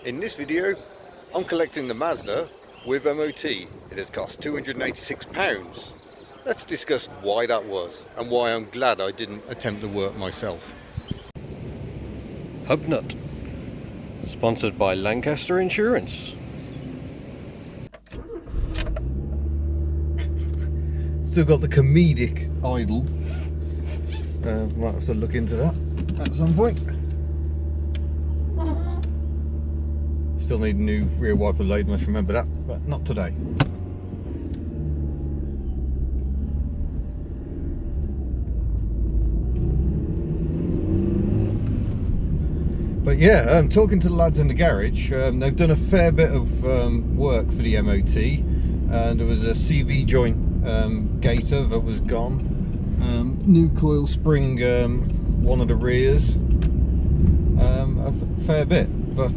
In this video, I'm collecting the Mazda with MOT. It has cost £286. Let's discuss why that was and why I'm glad I didn't attempt the work myself. Hub nut, sponsored by Lancaster Insurance. Still got the comedic idle. Might have to look into that at some point. Still need a new rear wiper load, must remember that, but not today. But yeah, talking to the lads in the garage, they've done a fair bit of work for the MOT. There was a CV joint gaiter that was gone. New coil spring, one of the rears. A fair bit, but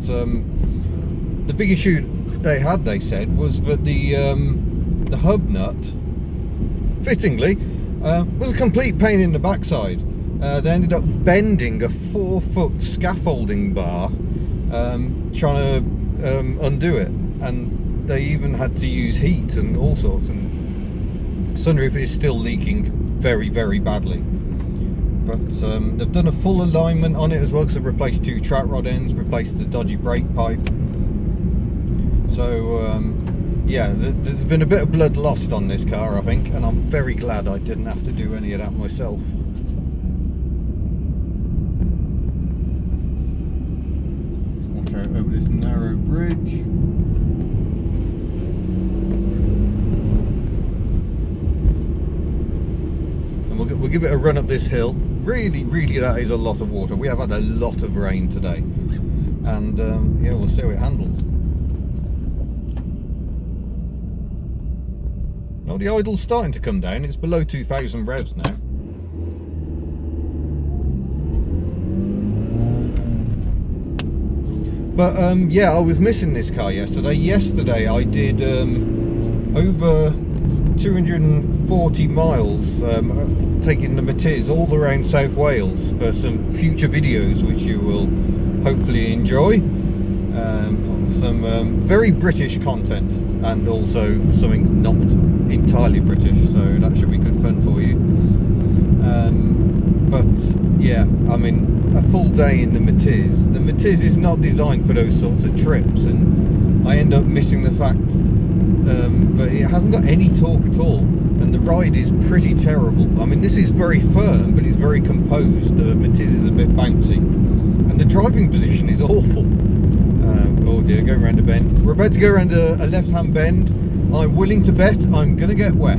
the big issue they had, they said, was that the hub nut, fittingly, was a complete pain in the backside. They ended up bending a 4-foot scaffolding bar trying to undo it, and they even had to use heat and all sorts, and sunroof is still leaking very, very badly. But they've done a full alignment on it as well, because they've replaced 2 track rod ends, replaced the dodgy brake pipe. So yeah, there's been a bit of blood lost on this car, I think, and I'm very glad I didn't have to do any of that myself. Watch out over this narrow bridge. And we'll give it a run up this hill. Really, that is a lot of water. We have had a lot of rain today, and yeah, we'll see how it handles. Oh, the idle's starting to come down. It's below 2,000 revs now. But yeah, I was missing this car yesterday. Yesterday I did over 240 miles taking the MOTs all around South Wales for some future videos which you will hopefully enjoy. Some very British content, and also something not entirely British, so that should be good fun for you. But yeah, I mean, a full day in the MOTs. The MOTs is not designed for those sorts of trips, and I end up missing the fact that it hasn't got any torque at all, and the ride is pretty terrible. I mean, this is very firm, but it's very composed. The MOTs is a bit bouncy, and the driving position is awful. Oh dear, going around a bend. We're about to go around a left-hand bend. I'm willing to bet I'm going to get wet.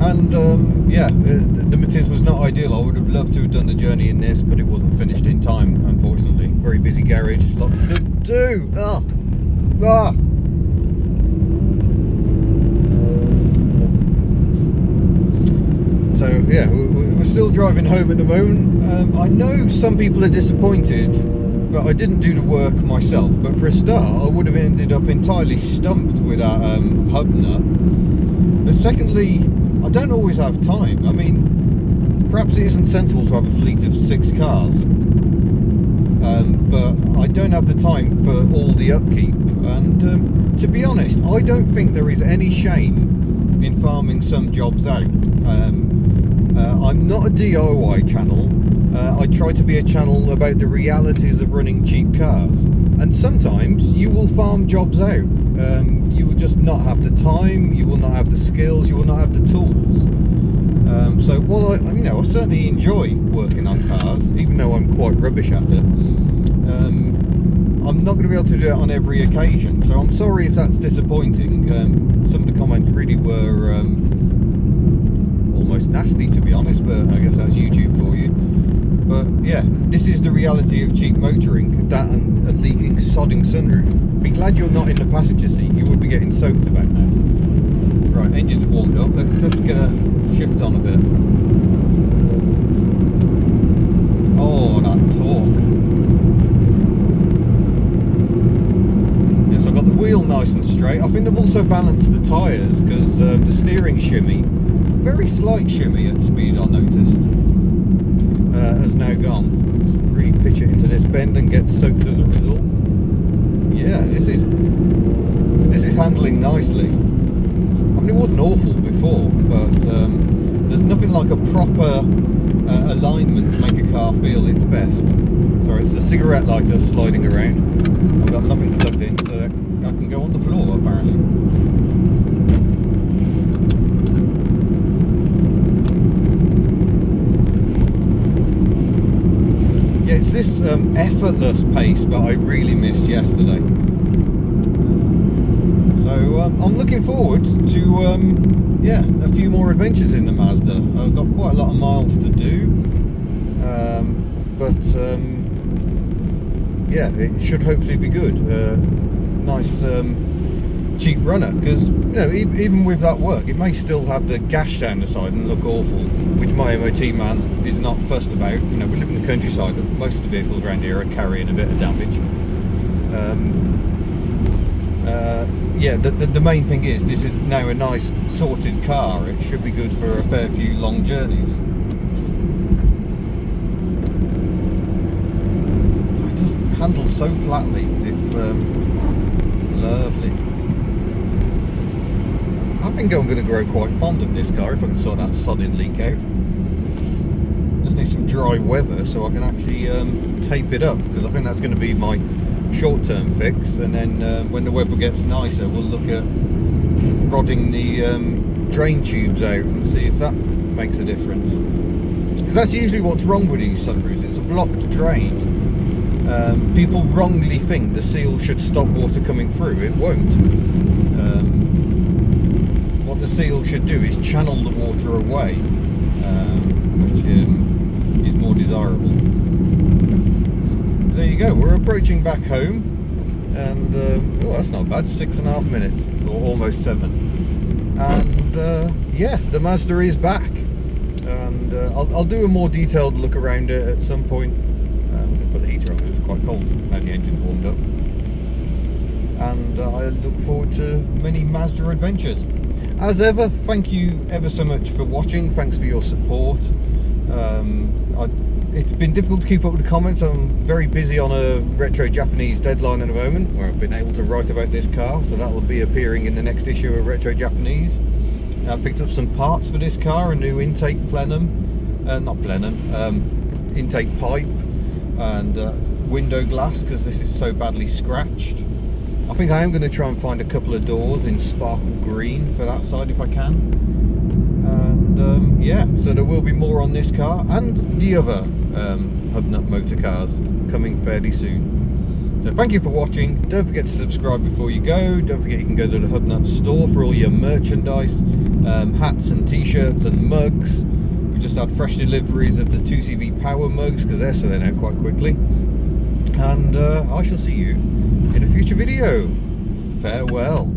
And yeah, the MOTs was not ideal. I would have loved to have done the journey in this, but it wasn't finished in time, unfortunately. Very busy garage, lots to do. So yeah, we're still driving home at the moment. I know some people are disappointed that I didn't do the work myself, but for a start I would have ended up entirely stumped with that hub nut. But secondly, I don't always have time. I mean, perhaps it isn't sensible to have a fleet of 6 cars, but I don't have the time for all the upkeep, and to be honest, I don't think there is any shame in farming some jobs out. I'm not a DIY channel. I try to be a channel about the realities of running cheap cars, and sometimes you will farm jobs out. You will just not have the time, you will not have the skills, you will not have the tools. So while I certainly enjoy working on cars, even though I'm quite rubbish at it, I'm not going to be able to do it on every occasion. So I'm sorry if that's disappointing. Some of the comments really were almost nasty, to be honest, but I guess that's YouTube for you. But yeah, this is the reality of cheap motoring, that and a leaking, sodding sunroof. Be glad you're not in the passenger seat, you would be getting soaked about now. Right, engine's warmed up, let's get a shift on a bit. Oh, that torque. Yes, I've got the wheel nice and straight. I think I've also balanced the tyres, because the steering shimmy, very slight shimmy at speed I noticed. has now gone. Let's really pitch it into this bend and get soaked as a result. Yeah, this is handling nicely. I mean, it wasn't awful before, but there's nothing like a proper alignment to make a car feel its best. Sorry, it's the cigarette lighter sliding around. I've got nothing plugged in, so I can go on the floor apparently. Yeah, it's this effortless pace that I really missed yesterday. So I'm looking forward to yeah, a few more adventures in the Mazda. I've got quite a lot of miles to do, but yeah, it should hopefully be good. Nice cheap runner, because you know, even with that work, it may still have the gash down the side and look awful, which my MOT man is not fussed about. You know, we live in the countryside, and most of the vehicles around here are carrying a bit of damage. Yeah, the main thing is this is now a nice sorted car. It should be good for a fair few long journeys. It just handles so flatly. It's lovely. I think I'm going to grow quite fond of this car if I can sort that sodding leak out. Just need some dry weather so I can actually tape it up, because I think that's going to be my short-term fix, and then when the weather gets nicer, we'll look at rodding the drain tubes out and see if that makes a difference, because that's usually what's wrong with these sunroofs. It's a blocked drain. People wrongly think the seal should stop water coming through. It won't. What the seal should do is channel the water away, which is more desirable. There you go, we're approaching back home, and oh, that's not bad, 6.5 minutes, or almost 7. And yeah, the Mazda is back, and I'll do a more detailed look around it at some point. We can put the heater on, it was quite cold, now the engine's warmed up. And I look forward to many Mazda adventures. As ever, thank you ever so much for watching, thanks for your support. It's been difficult to keep up with the comments. I'm very busy on a retro Japanese deadline at the moment, where I've been able to write about this car, so that will be appearing in the next issue of Retro Japanese. I picked up some parts for this car, a new intake plenum, not plenum, intake pipe, and window glass, because this is so badly scratched. I think I am going to try and find a couple of doors in sparkle green for that side if I can. And yeah, so there will be more on this car and the other Hubnut motor cars coming fairly soon. So thank you for watching. Don't forget to subscribe before you go. Don't forget you can go to the Hubnut store for all your merchandise, hats and t-shirts and mugs. We just had fresh deliveries of the 2CV power mugs, because they're selling out quite quickly. And I shall see you in a future video. Farewell.